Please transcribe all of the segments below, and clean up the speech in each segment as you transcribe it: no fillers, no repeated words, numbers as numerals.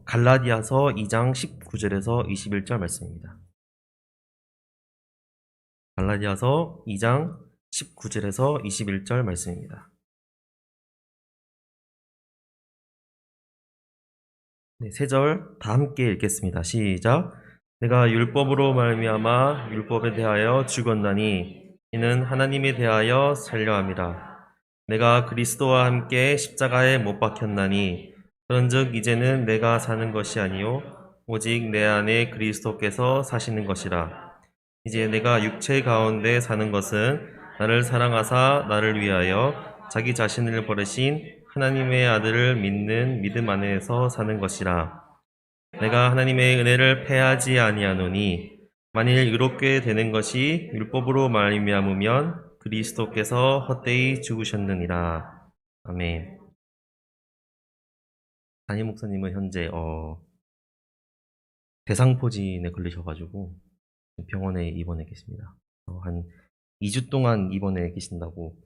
갈라디아서 2장 19절에서 21절 말씀입니다. 갈라디아서 2장 19절에서 21절 말씀입니다. 네, 3절 다 함께 읽겠습니다. 시작. 내가 율법으로 말미암아 율법에 대하여 죽었나니 이는 하나님에 대하여 살려 함이라. 내가 그리스도와 함께 십자가에 못 박혔나니 그런즉 이제는 내가 사는 것이 아니요 오직 내 안에 그리스도께서 사시는 것이라. 이제 내가 육체 가운데 사는 것은 나를 사랑하사 나를 위하여 자기 자신을 버리신 하나님의 아들을 믿는 믿음 안에서 사는 것이라. 내가 하나님의 은혜를 패하지 아니하노니 만일 의롭게 되는 것이 율법으로 말미암으면 그리스도께서 헛되이 죽으셨느니라. 아멘. 담임 목사님은 현재 대상포진에 걸리셔가지고 병원에 입원해 계십니다. 한 2주 동안 입원해 계신다고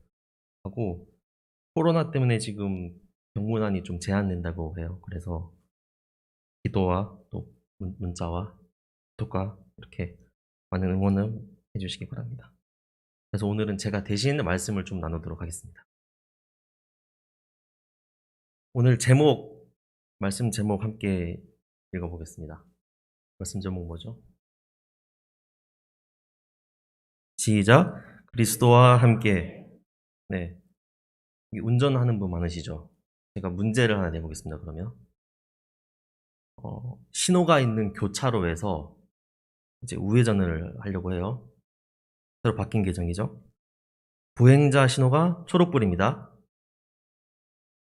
하고 코로나 때문에 지금 병문안이 좀 제한된다고 해요. 그래서 기도와 또 문자와 구독과 이렇게 많은 응원을 해주시기 바랍니다. 그래서 오늘은 제가 대신 말씀을 좀 나누도록 하겠습니다. 오늘 말씀 제목 함께 읽어보겠습니다. 말씀 제목 뭐죠? 시작. 그리스도와 함께. 네. 운전하는 분 많으시죠? 제가 문제를 하나 내보겠습니다. 그러면 신호가 있는 교차로에서 이제 우회전을 하려고 해요. 새로 바뀐 계정이죠. 보행자 신호가 초록불입니다.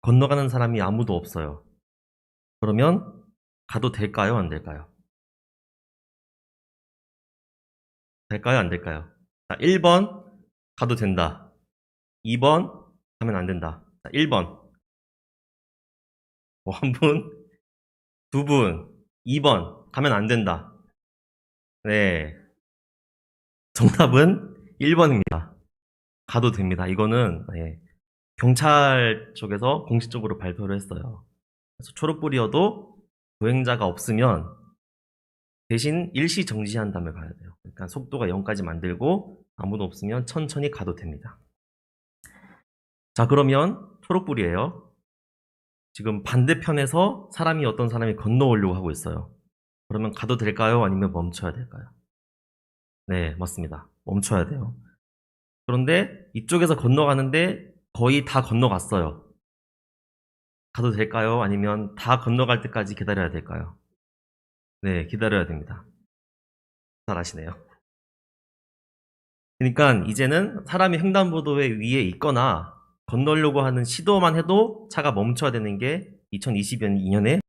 건너가는 사람이 아무도 없어요. 그러면 가도 될까요? 안 될까요? 될까요? 안 될까요? 자, 1번 가도 된다. 2번 가면 안 된다. 자, 1번 한 분, 2분, 2번 가면 안 된다. 네, 정답은 1번입니다. 가도 됩니다. 이거는 경찰 쪽에서 공식적으로 발표를 했어요. 그래서 초록불이어도 보행자가 없으면 대신 일시 정지한 다음에 가야 돼요. 그러니까 속도가 0까지 만들고 아무도 없으면 천천히 가도 됩니다. 자, 그러면 초록불이에요. 지금 반대편에서 어떤 사람이 건너오려고 하고 있어요. 그러면 가도 될까요? 아니면 멈춰야 될까요? 네, 맞습니다. 멈춰야 돼요. 그런데 이쪽에서 건너가는데 거의 다 건너갔어요. 가도 될까요? 아니면 다 건너갈 때까지 기다려야 될까요? 네, 기다려야 됩니다. 잘 아시네요. 그러니까 이제는 사람이 횡단보도에 위에 있거나 건너려고 하는 시도만 해도 차가 멈춰야 되는 게 2022년에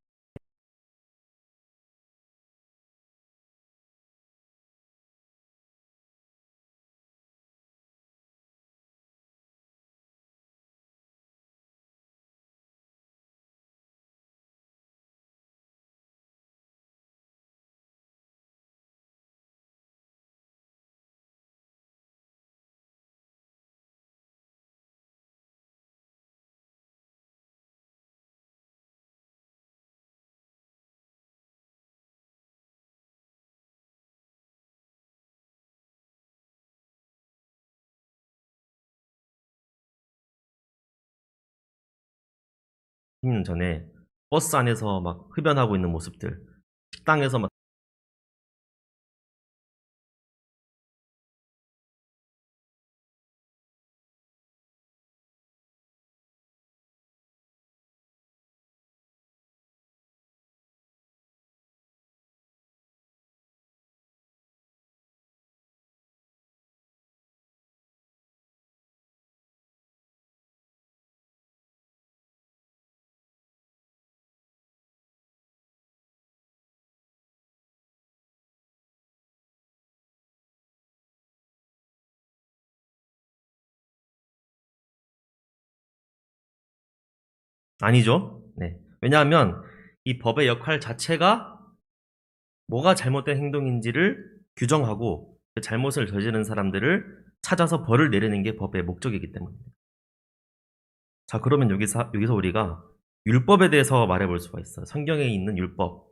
년 전에 버스 안에서 막 흡연하고 있는 모습들, 식당에서 막 아니죠. 네. 왜냐하면 이 법의 역할 자체가 뭐가 잘못된 행동인지를 규정하고 그 잘못을 저지른 사람들을 찾아서 벌을 내리는 게 법의 목적이기 때문입니다. 자, 그러면 여기서 우리가 율법에 대해서 말해볼 수가 있어요. 성경에 있는 율법.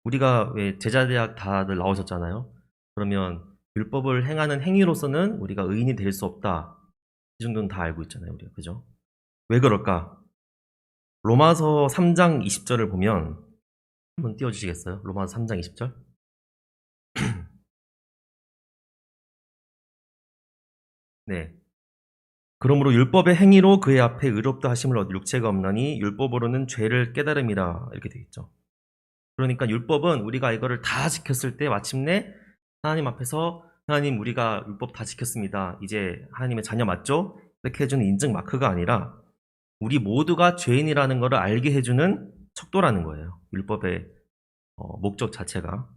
우리가 왜 제자대학 다들 나오셨잖아요. 그러면 율법을 행하는 행위로서는 우리가 의인이 될 수 없다. 이 정도는 다 알고 있잖아요, 우리가. 그죠? 왜 그럴까? 로마서 3장 20절을 보면 한번 띄워주시겠어요? 로마서 3장 20절? 네. 그러므로 율법의 행위로 그의 앞에 의롭다 하심을 얻을 육체가 없나니 율법으로는 죄를 깨달음이라 이렇게 되어 있죠. 그러니까 율법은 우리가 이거를 다 지켰을 때 마침내 하나님 앞에서 하나님 우리가 율법 다 지켰습니다. 이제 하나님의 자녀 맞죠? 이렇게 해주는 인증 마크가 아니라 우리 모두가 죄인이라는 것을 알게 해주는 척도라는 거예요. 율법의 목적 자체가.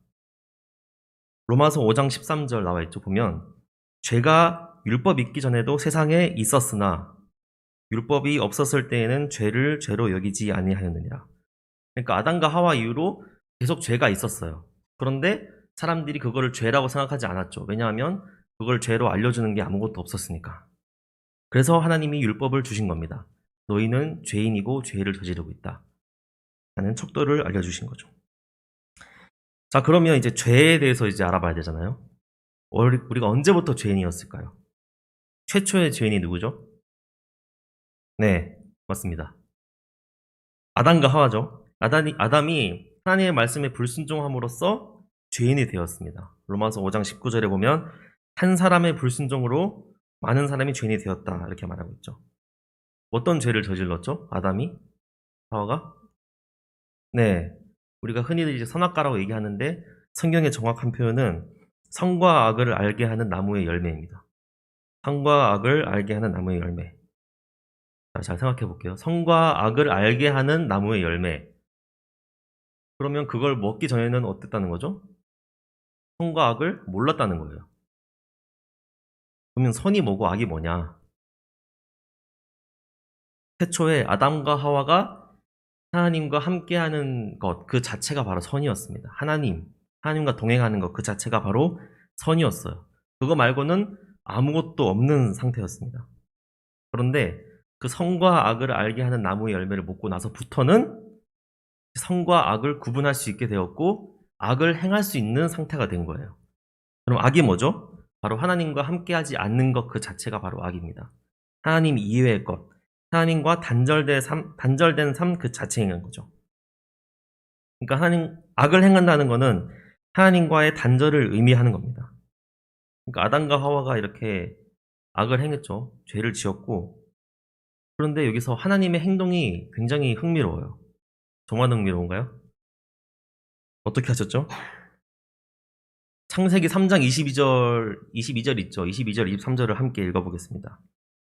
로마서 5장 13절 나와 있죠. 보면 죄가 율법 있기 전에도 세상에 있었으나 율법이 없었을 때에는 죄를 죄로 여기지 아니하였느니라. 그러니까 아담과 하와 이후로 계속 죄가 있었어요. 그런데 사람들이 그거를 죄라고 생각하지 않았죠. 왜냐하면 그걸 죄로 알려주는 게 아무것도 없었으니까. 그래서 하나님이 율법을 주신 겁니다. 너희는 죄인이고 죄를 저지르고 있다. 라는 척도를 알려주신 거죠. 자, 그러면 이제 죄에 대해서 이제 알아봐야 되잖아요. 우리가 언제부터 죄인이었을까요? 최초의 죄인이 누구죠? 네, 맞습니다. 아담과 하와죠. 아담이 하나님의 말씀에 불순종함으로써 죄인이 되었습니다. 로마서 5장 19절에 보면 한 사람의 불순종으로 많은 사람이 죄인이 되었다 이렇게 말하고 있죠. 어떤 죄를 저질렀죠? 아담이? 하와가? 네, 우리가 흔히들 이제 선악과라고 얘기하는데 성경의 정확한 표현은 선과 악을 알게 하는 나무의 열매입니다. 선과 악을 알게 하는 나무의 열매. 자, 잘 생각해 볼게요. 선과 악을 알게 하는 나무의 열매. 그러면 그걸 먹기 전에는 어땠다는 거죠? 선과 악을 몰랐다는 거예요. 그러면 선이 뭐고 악이 뭐냐? 태초에 아담과 하와가 하나님과 함께하는 것, 그 자체가 바로 선이었습니다. 하나님과 동행하는 것, 그 자체가 바로 선이었어요. 그거 말고는 아무것도 없는 상태였습니다. 그런데 그 선과 악을 알게 하는 나무의 열매를 먹고 나서부터는 선과 악을 구분할 수 있게 되었고 악을 행할 수 있는 상태가 된 거예요. 그럼 악이 뭐죠? 바로 하나님과 함께하지 않는 것 그 자체가 바로 악입니다. 하나님 이외의 것, 하나님과 단절된 삶 그 자체인 거죠. 그러니까 악을 행한다는 것은 하나님과의 단절을 의미하는 겁니다. 그러니까 아담과 하와가 이렇게 악을 행했죠. 죄를 지었고, 그런데 여기서 하나님의 행동이 굉장히 흥미로워요. 정말 흥미로운가요? 어떻게 하셨죠? 창세기 3장 22절 있죠. 22절, 23절을 함께 읽어보겠습니다.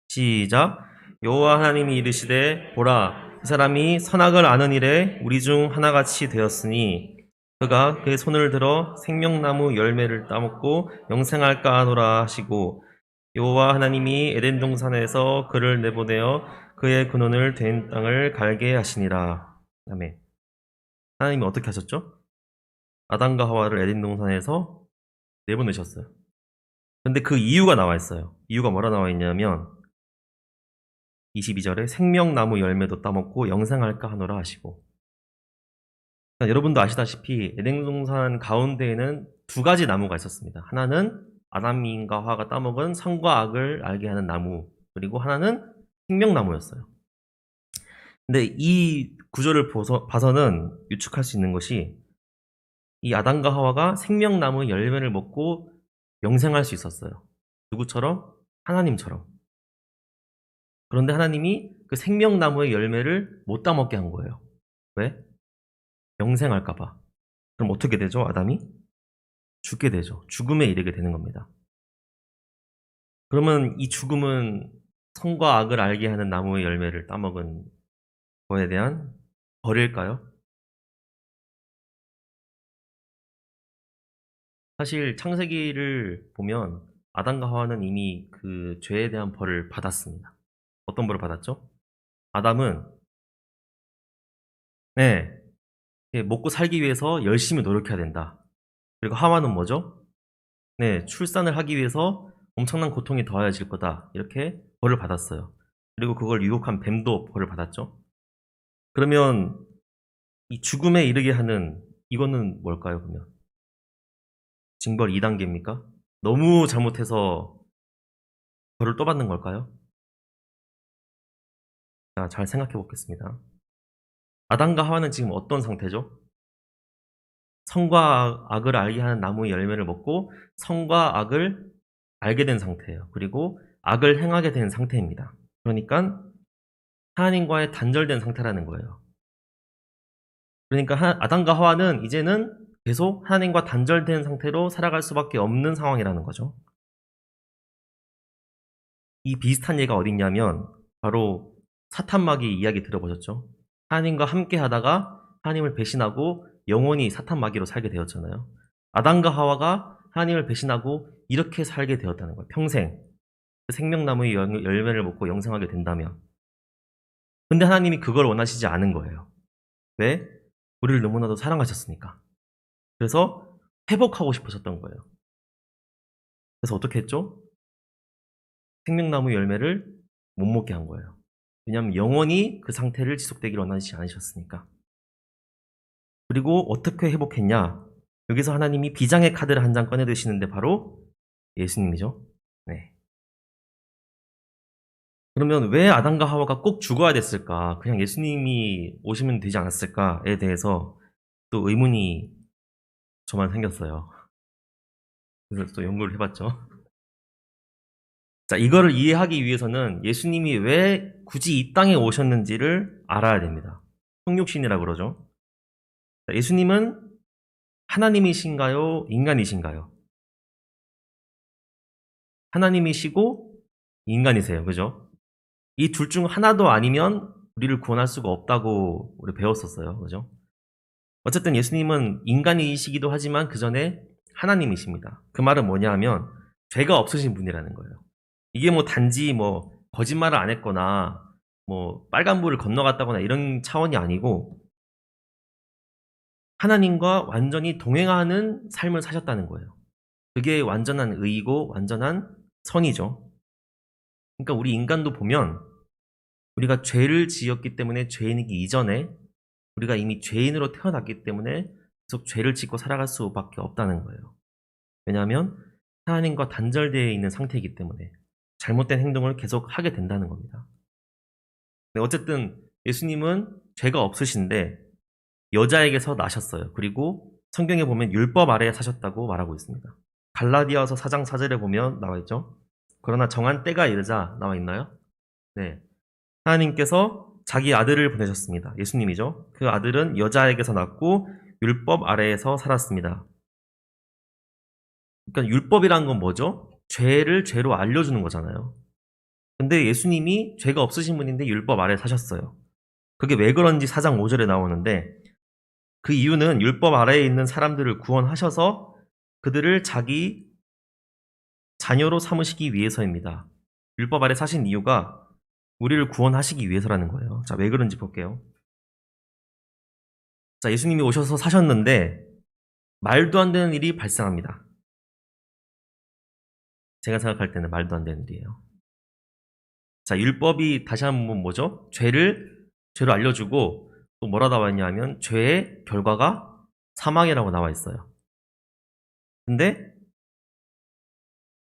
시작. 여호와 하나님이 이르시되 보라 이 사람이 선악을 아는 일에 우리 중 하나같이 되었으니 그가 그의 손을 들어 생명나무 열매를 따먹고 영생할까 하노라 하시고 여호와 하나님이 에덴 동산에서 그를 내보내어 그의 근원을 된 땅을 갈게 하시니라. 아멘. 하나님이 어떻게 하셨죠? 아담과 하와를 에덴 동산에서 내보내셨어요. 근데 그 이유가 나와 있어요. 이유가 뭐라 나와 있냐면 22절에 생명나무 열매도 따먹고 영생할까 하노라 하시고, 그러니까 여러분도 아시다시피 에덴 동산 가운데에는 두 가지 나무가 있었습니다. 하나는 아담과 하와가 따먹은 선과 악을 알게 하는 나무, 그리고 하나는 생명나무였어요. 근데 이 구조를 봐서는 유축할 수 있는 것이 이 아담과 하와가 생명나무 열매를 먹고 영생할 수 있었어요. 누구처럼? 하나님처럼. 그런데 하나님이 그 생명나무의 열매를 못 따먹게 한 거예요. 왜? 영생할까봐. 그럼 어떻게 되죠, 아담이? 죽게 되죠. 죽음에 이르게 되는 겁니다. 그러면 이 죽음은 선과 악을 알게 하는 나무의 열매를 따먹은 거에 대한 벌일까요? 사실 창세기를 보면 아담과 하와는 이미 그 죄에 대한 벌을 받았습니다. 어떤 벌을 받았죠? 아담은 네, 먹고 살기 위해서 열심히 노력해야 된다. 그리고 하와는 뭐죠? 네, 출산을 하기 위해서 엄청난 고통이 더해질 거다. 이렇게 벌을 받았어요. 그리고 그걸 유혹한 뱀도 벌을 받았죠. 그러면 이 죽음에 이르게 하는 이거는 뭘까요, 그러면? 징벌 2단계입니까? 너무 잘못해서 벌을 또 받는 걸까요? 자, 잘 생각해 보겠습니다. 아담과 하와는 지금 어떤 상태죠? 선과 악을 알게 하는 나무의 열매를 먹고 선과 악을 알게 된 상태예요. 그리고 악을 행하게 된 상태입니다. 그러니까 하나님과의 단절된 상태라는 거예요. 그러니까 아담과 하와는 이제는 계속 하나님과 단절된 상태로 살아갈 수밖에 없는 상황이라는 거죠. 이 비슷한 예가 어딨냐면 바로 사탄마귀 이야기 들어보셨죠? 하나님과 함께 하다가 하나님을 배신하고 영원히 사탄마귀로 살게 되었잖아요. 아담과 하와가 하나님을 배신하고 이렇게 살게 되었다는 거예요. 평생 그 생명나무의 열매를 먹고 영생하게 된다면. 근데 하나님이 그걸 원하시지 않은 거예요. 왜? 우리를 너무나도 사랑하셨으니까. 그래서 회복하고 싶으셨던 거예요. 그래서 어떻게 했죠? 생명나무 열매를 못 먹게 한 거예요. 왜냐하면 영원히 그 상태를 지속되기를 원하지 않으셨으니까. 그리고 어떻게 회복했냐? 여기서 하나님이 비장의 카드를 한 장 꺼내 드시는데 바로 예수님이죠. 네. 그러면 왜 아담과 하와가 꼭 죽어야 됐을까? 그냥 예수님이 오시면 되지 않았을까에 대해서 또 의문이 저만 생겼어요. 그래서 또 연구를 해봤죠. 자, 이거를 이해하기 위해서는 예수님이 왜 굳이 이 땅에 오셨는지를 알아야 됩니다. 성육신이라고 그러죠. 자, 예수님은 하나님이신가요? 인간이신가요? 하나님이시고 인간이세요. 그죠? 이 둘 중 하나도 아니면 우리를 구원할 수가 없다고 우리 배웠었어요. 그죠? 어쨌든 예수님은 인간이시기도 하지만 그 전에 하나님이십니다. 그 말은 뭐냐 하면 죄가 없으신 분이라는 거예요. 이게 뭐 단지 뭐 거짓말을 안 했거나 뭐 빨간불을 건너갔다거나 이런 차원이 아니고 하나님과 완전히 동행하는 삶을 사셨다는 거예요. 그게 완전한 의이고 완전한 선이죠. 그러니까 우리 인간도 보면 우리가 죄를 지었기 때문에 죄인이기 이전에 우리가 이미 죄인으로 태어났기 때문에 계속 죄를 짓고 살아갈 수밖에 없다는 거예요. 왜냐하면 하나님과 단절되어 있는 상태이기 때문에 잘못된 행동을 계속 하게 된다는 겁니다. 네, 어쨌든 예수님은 죄가 없으신데 여자에게서 나셨어요. 그리고 성경에 보면 율법 아래에 사셨다고 말하고 있습니다. 갈라디아서 4장 4절에 보면 나와 있죠. 그러나 정한 때가 이르자 나와 있나요? 네. 하나님께서 자기 아들을 보내셨습니다. 예수님이죠. 그 아들은 여자에게서 낳고 율법 아래에서 살았습니다. 그러니까 율법이란 건 뭐죠? 죄를 죄로 알려주는 거잖아요. 근데 예수님이 죄가 없으신 분인데 율법 아래 사셨어요. 그게 왜 그런지 4장 5절에 나오는데 그 이유는 율법 아래에 있는 사람들을 구원하셔서 그들을 자기 자녀로 삼으시기 위해서입니다. 율법 아래 사신 이유가 우리를 구원하시기 위해서라는 거예요. 자, 왜 그런지 볼게요. 자, 예수님이 오셔서 사셨는데 말도 안 되는 일이 발생합니다. 제가 생각할 때는 말도 안 되는 일이에요. 자, 율법이 다시 한번 뭐죠? 죄로 알려주고 또 뭐라 나와 있냐면 죄의 결과가 사망이라고 나와 있어요. 근데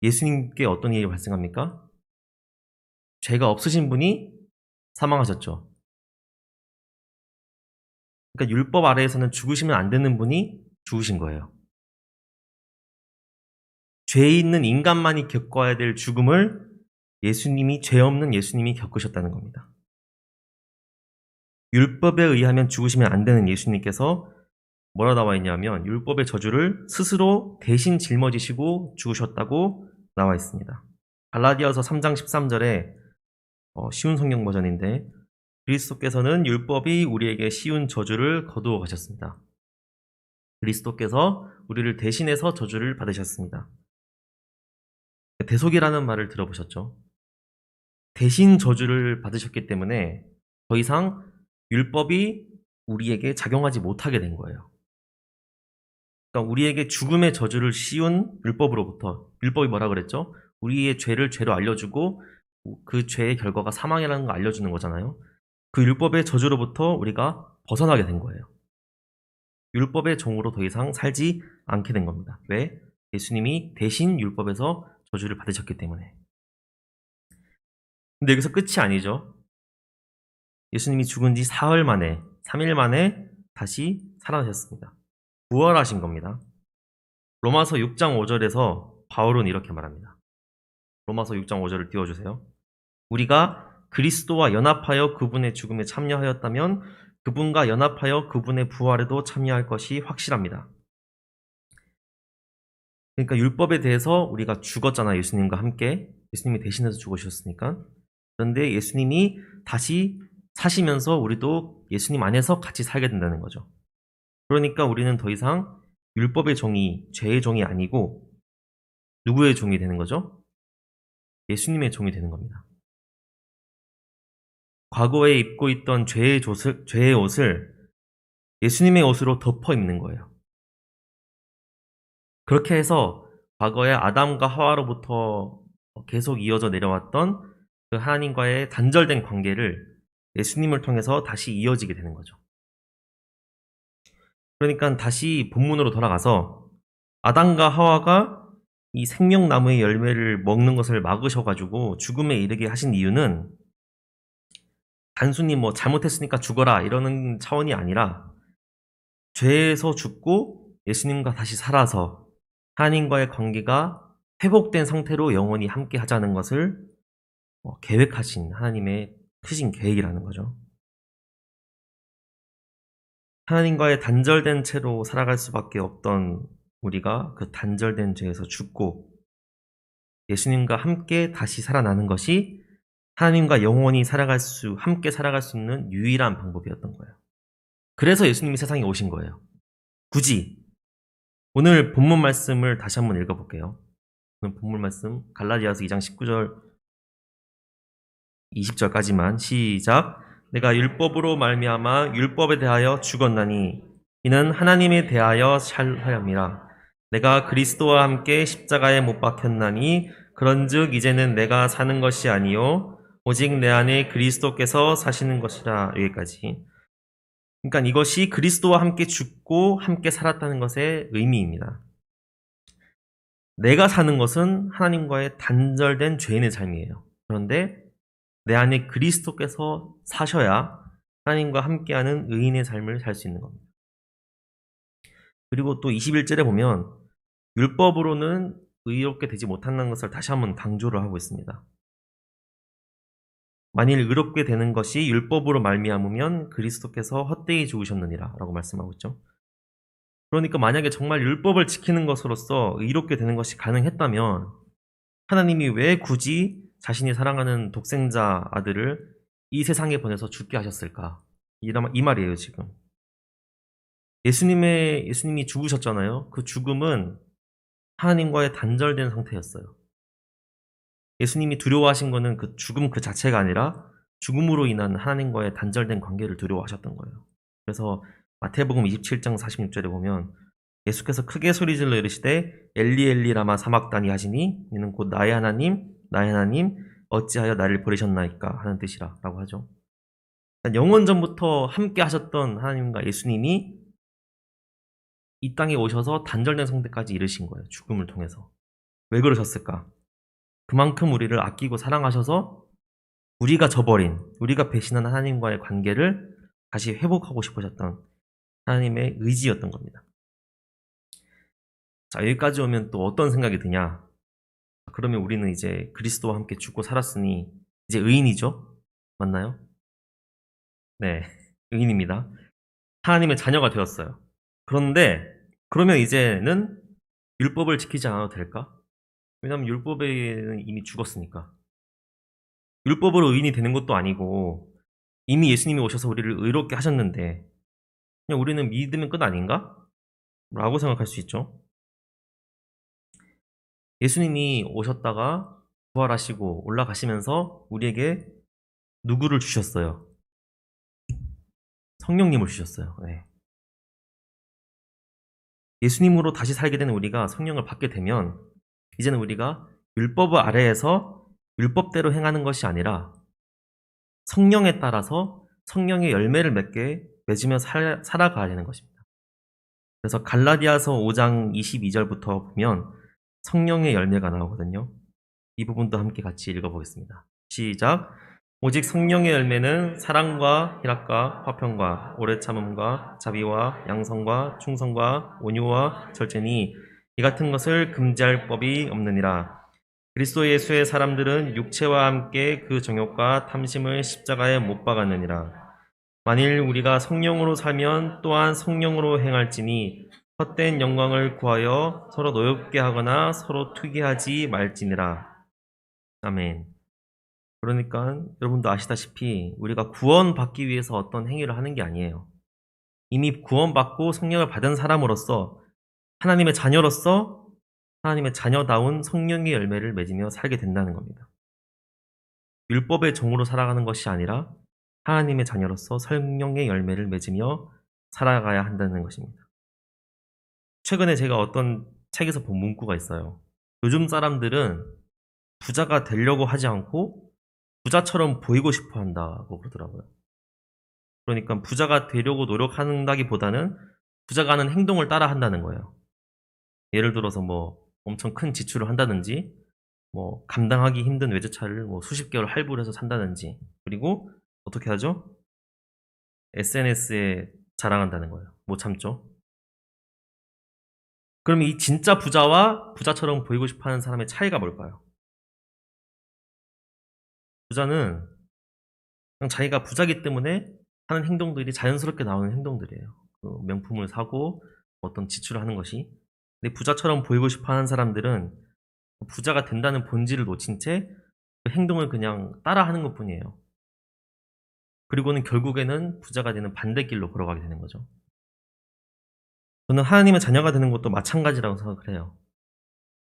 예수님께 어떤 일이 발생합니까? 죄가 없으신 분이 사망하셨죠. 그러니까 율법 아래에서는 죽으시면 안 되는 분이 죽으신 거예요. 죄 있는 인간만이 겪어야 될 죽음을 죄 없는 예수님이 겪으셨다는 겁니다. 율법에 의하면 죽으시면 안 되는 예수님께서 뭐라 나와 있냐면 율법의 저주를 스스로 대신 짊어지시고 죽으셨다고 나와 있습니다. 갈라디아서 3장 13절에 쉬운 성경 버전인데 그리스도께서는 율법이 우리에게 쉬운 저주를 거두어 가셨습니다. 그리스도께서 우리를 대신해서 저주를 받으셨습니다. 대속이라는 말을 들어보셨죠? 대신 저주를 받으셨기 때문에 더 이상 율법이 우리에게 작용하지 못하게 된 거예요. 그러니까 우리에게 죽음의 저주를 씌운 율법으로부터 율법이 뭐라 그랬죠? 우리의 죄를 죄로 알려주고 그 죄의 결과가 사망이라는 걸 알려주는 거잖아요. 그 율법의 저주로부터 우리가 벗어나게 된 거예요. 율법의 종으로 더 이상 살지 않게 된 겁니다. 왜? 예수님이 대신 율법에서 저주를 받으셨기 때문에. 근데 여기서 끝이 아니죠. 예수님이 죽은 지 사흘 만에, 3일 만에 다시 살아나셨습니다. 부활하신 겁니다. 로마서 6장 5절에서 바울은 이렇게 말합니다. 로마서 6장 5절을 띄워주세요. 우리가 그리스도와 연합하여 그분의 죽음에 참여하였다면 그분과 연합하여 그분의 부활에도 참여할 것이 확실합니다. 그러니까 율법에 대해서 우리가 죽었잖아요. 예수님과 함께. 예수님이 대신해서 죽으셨으니까. 그런데 예수님이 다시 사시면서 우리도 예수님 안에서 같이 살게 된다는 거죠. 그러니까 우리는 더 이상 율법의 종이, 죄의 종이 아니고 누구의 종이 되는 거죠? 예수님의 종이 되는 겁니다. 과거에 입고 있던 죄의 옷을 예수님의 옷으로 덮어 입는 거예요. 그렇게 해서 과거에 아담과 하와로부터 계속 이어져 내려왔던 그 하나님과의 단절된 관계를 예수님을 통해서 다시 이어지게 되는 거죠. 그러니까 다시 본문으로 돌아가서 아담과 하와가 이 생명나무의 열매를 먹는 것을 막으셔가지고 죽음에 이르게 하신 이유는 단순히 뭐 잘못했으니까 죽어라 이러는 차원이 아니라 죄에서 죽고 예수님과 다시 살아서 하나님과의 관계가 회복된 상태로 영원히 함께 하자는 것을 계획하신 하나님의 크신 계획이라는 거죠. 하나님과의 단절된 채로 살아갈 수밖에 없던 우리가 그 단절된 죄에서 죽고 예수님과 함께 다시 살아나는 것이 하나님과 영원히 함께 살아갈 수 있는 유일한 방법이었던 거예요. 그래서 예수님이 세상에 오신 거예요. 굳이. 오늘 본문 말씀을 다시 한번 읽어볼게요. 오늘 본문 말씀 갈라디아서 2장 19절 20절까지만 시작. 내가 율법으로 말미암아 율법에 대하여 죽었나니 이는 하나님에 대하여 살하였미라. 내가 그리스도와 함께 십자가에 못 박혔나니 그런즉 이제는 내가 사는 것이 아니요 오직 내 안에 그리스도께서 사시는 것이라. 여기까지. 그러니까 이것이 그리스도와 함께 죽고 함께 살았다는 것의 의미입니다. 내가 사는 것은 하나님과의 단절된 죄인의 삶이에요. 그런데 내 안에 그리스도께서 사셔야 하나님과 함께하는 의인의 삶을 살 수 있는 겁니다. 그리고 또 21절에 보면 율법으로는 의롭게 되지 못한다는 것을 다시 한번 강조를 하고 있습니다. 만일 의롭게 되는 것이 율법으로 말미암으면 그리스도께서 헛되이 죽으셨느니라 라고 말씀하고 있죠. 그러니까 만약에 정말 율법을 지키는 것으로서 의롭게 되는 것이 가능했다면 하나님이 왜 굳이 자신이 사랑하는 독생자 아들을 이 세상에 보내서 죽게 하셨을까? 이 말이에요, 지금. 예수님이 죽으셨잖아요. 그 죽음은 하나님과의 단절된 상태였어요. 예수님이 두려워하신 거는 그 죽음 그 자체가 아니라 죽음으로 인한 하나님과의 단절된 관계를 두려워하셨던 거예요. 그래서 마태복음 27장 46절에 보면 예수께서 크게 소리질러 이르시되 엘리 엘리 라마 사막다니 하시니 이는 곧 나의 하나님 어찌하여 나를 버리셨나이까 하는 뜻이라 라고 하죠. 영원전부터 함께 하셨던 하나님과 예수님이 이 땅에 오셔서 단절된 상태까지 이르신 거예요. 죽음을 통해서. 왜 그러셨을까? 그만큼 우리를 아끼고 사랑하셔서 우리가 저버린, 우리가 배신한 하나님과의 관계를 다시 회복하고 싶으셨던 하나님의 의지였던 겁니다. 자, 여기까지 오면 또 어떤 생각이 드냐? 그러면 우리는 이제 그리스도와 함께 죽고 살았으니 이제 의인이죠? 맞나요? 네, 의인입니다. 하나님의 자녀가 되었어요. 그런데 그러면 이제는 율법을 지키지 않아도 될까? 왜냐하면 율법에는 이미 죽었으니까. 율법으로 의인이 되는 것도 아니고 이미 예수님이 오셔서 우리를 의롭게 하셨는데 그냥 우리는 믿으면 끝 아닌가? 라고 생각할 수 있죠. 예수님이 오셨다가 부활하시고 올라가시면서 우리에게 누구를 주셨어요? 성령님을 주셨어요. 네. 예수님으로 다시 살게 되는 우리가 성령을 받게 되면 이제는 우리가 율법 아래에서 율법대로 행하는 것이 아니라 성령에 따라서 성령의 열매를 맺으며 살아가야 되는 것입니다. 그래서 갈라디아서 5장 22절부터 보면 성령의 열매가 나오거든요. 이 부분도 함께 같이 읽어보겠습니다. 시작. 오직 성령의 열매는 사랑과 희락과 화평과 오래 참음과 자비와 양성과 충성과 온유와 절제니 이 같은 것을 금지할 법이 없느니라. 그리스도 예수의 사람들은 육체와 함께 그 정욕과 탐심을 십자가에 못 박았느니라. 만일 우리가 성령으로 살면 또한 성령으로 행할지니 헛된 영광을 구하여 서로 노엽게 하거나 서로 투기하지 말지니라. 아멘. 그러니까 여러분도 아시다시피 우리가 구원받기 위해서 어떤 행위를 하는 게 아니에요. 이미 구원받고 성령을 받은 사람으로서 하나님의 자녀로서 하나님의 자녀다운 성령의 열매를 맺으며 살게 된다는 겁니다. 율법의 종으로 살아가는 것이 아니라 하나님의 자녀로서 성령의 열매를 맺으며 살아가야 한다는 것입니다. 최근에 제가 어떤 책에서 본 문구가 있어요. 요즘 사람들은 부자가 되려고 하지 않고 부자처럼 보이고 싶어 한다고 그러더라고요. 그러니까 부자가 되려고 노력한다기보다는 부자가 하는 행동을 따라 한다는 거예요. 예를 들어서 뭐 엄청 큰 지출을 한다든지 뭐 감당하기 힘든 외제차를 뭐 수십 개월 할부를 해서 산다든지, 그리고 어떻게 하죠? SNS에 자랑한다는 거예요. 못 참죠. 그럼 이 진짜 부자와 부자처럼 보이고 싶어 하는 사람의 차이가 뭘까요? 부자는 그냥 자기가 부자기 때문에 하는 행동들이 자연스럽게 나오는 행동들이에요. 그 명품을 사고 어떤 지출을 하는 것이. 근데 부자처럼 보이고 싶어 하는 사람들은 부자가 된다는 본질을 놓친 채 그 행동을 그냥 따라 하는 것 뿐이에요. 그리고는 결국에는 부자가 되는 반대길로 걸어가게 되는 거죠. 저는 하나님의 자녀가 되는 것도 마찬가지라고 생각을 해요.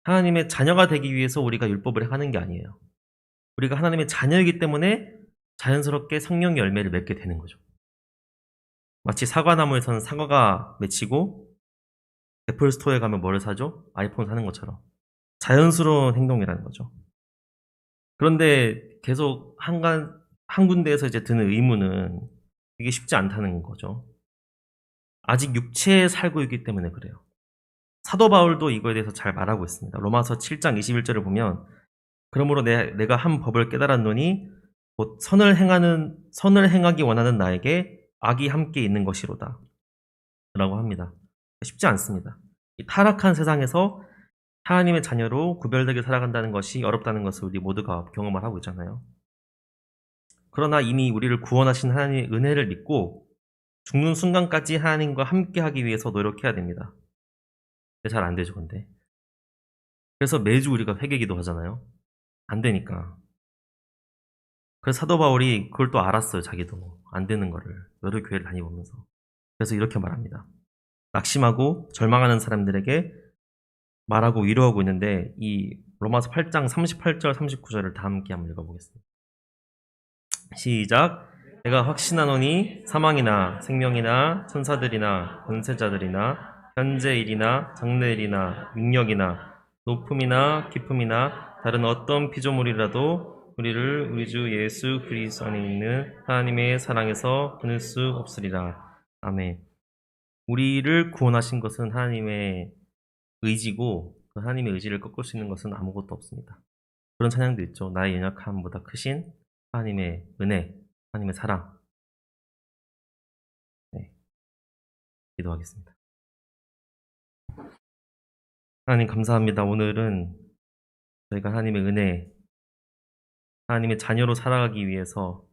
하나님의 자녀가 되기 위해서 우리가 율법을 하는 게 아니에요. 우리가 하나님의 자녀이기 때문에 자연스럽게 성령의 열매를 맺게 되는 거죠. 마치 사과나무에서는 사과가 맺히고 애플 스토어에 가면 뭐를 사죠? 아이폰 사는 것처럼 자연스러운 행동이라는 거죠. 그런데 계속 한 군데에서 이제 드는 의문은 이게 쉽지 않다는 거죠. 아직 육체에 살고 있기 때문에 그래요. 사도 바울도 이거에 대해서 잘 말하고 있습니다. 로마서 7장 21절을 보면 그러므로 내가 한 법을 깨달았노니 곧 선을 행하기 원하는 나에게 악이 함께 있는 것이로다 라고 합니다. 쉽지 않습니다. 이 타락한 세상에서 하나님의 자녀로 구별되게 살아간다는 것이 어렵다는 것을 우리 모두가 경험을 하고 있잖아요. 그러나 이미 우리를 구원하신 하나님의 은혜를 믿고 죽는 순간까지 하나님과 함께 하기 위해서 노력해야 됩니다. 근데 잘 안 되죠, 근데. 그래서 매주 우리가 회개기도 하잖아요. 안 되니까. 그래서 사도 바울이 그걸 또 알았어요, 자기도. 안 되는 거를. 여러 교회를 다니면서. 그래서 이렇게 말합니다. 낙심하고 절망하는 사람들에게 말하고 위로하고 있는데, 이 로마서 8장 38절, 39절을 다 함께 한번 읽어보겠습니다. 시작. 내가 확신하노니 사망이나 생명이나 천사들이나 권세자들이나 현재일이나 장래일이나 능력이나 높음이나 깊음이나 다른 어떤 피조물이라도 우리를 우리 주 예수 그리스도 안에 있는 하나님의 사랑에서 끊을 수 없으리라. 아멘. 우리를 구원하신 것은 하나님의 의지고 그 하나님의 의지를 꺾을 수 있는 것은 아무것도 없습니다. 그런 찬양도 있죠. 나의 연약함보다 크신 하나님의 은혜, 하나님의 사랑. 네, 기도하겠습니다. 하나님 감사합니다. 오늘은 저희가 하나님의 은혜, 하나님의 자녀로 살아가기 위해서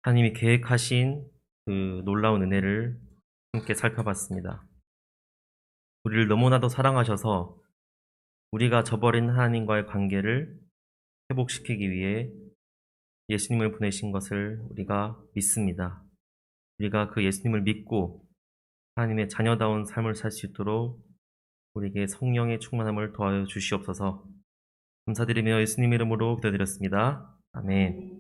하나님이 계획하신 그 놀라운 은혜를 함께 살펴봤습니다. 우리를 너무나도 사랑하셔서 우리가 저버린 하나님과의 관계를 회복시키기 위해 예수님을 보내신 것을 우리가 믿습니다. 우리가 그 예수님을 믿고 하나님의 자녀다운 삶을 살 수 있도록 우리에게 성령의 충만함을 도와주시옵소서. 감사드리며 예수님 이름으로 기도드렸습니다. 아멘.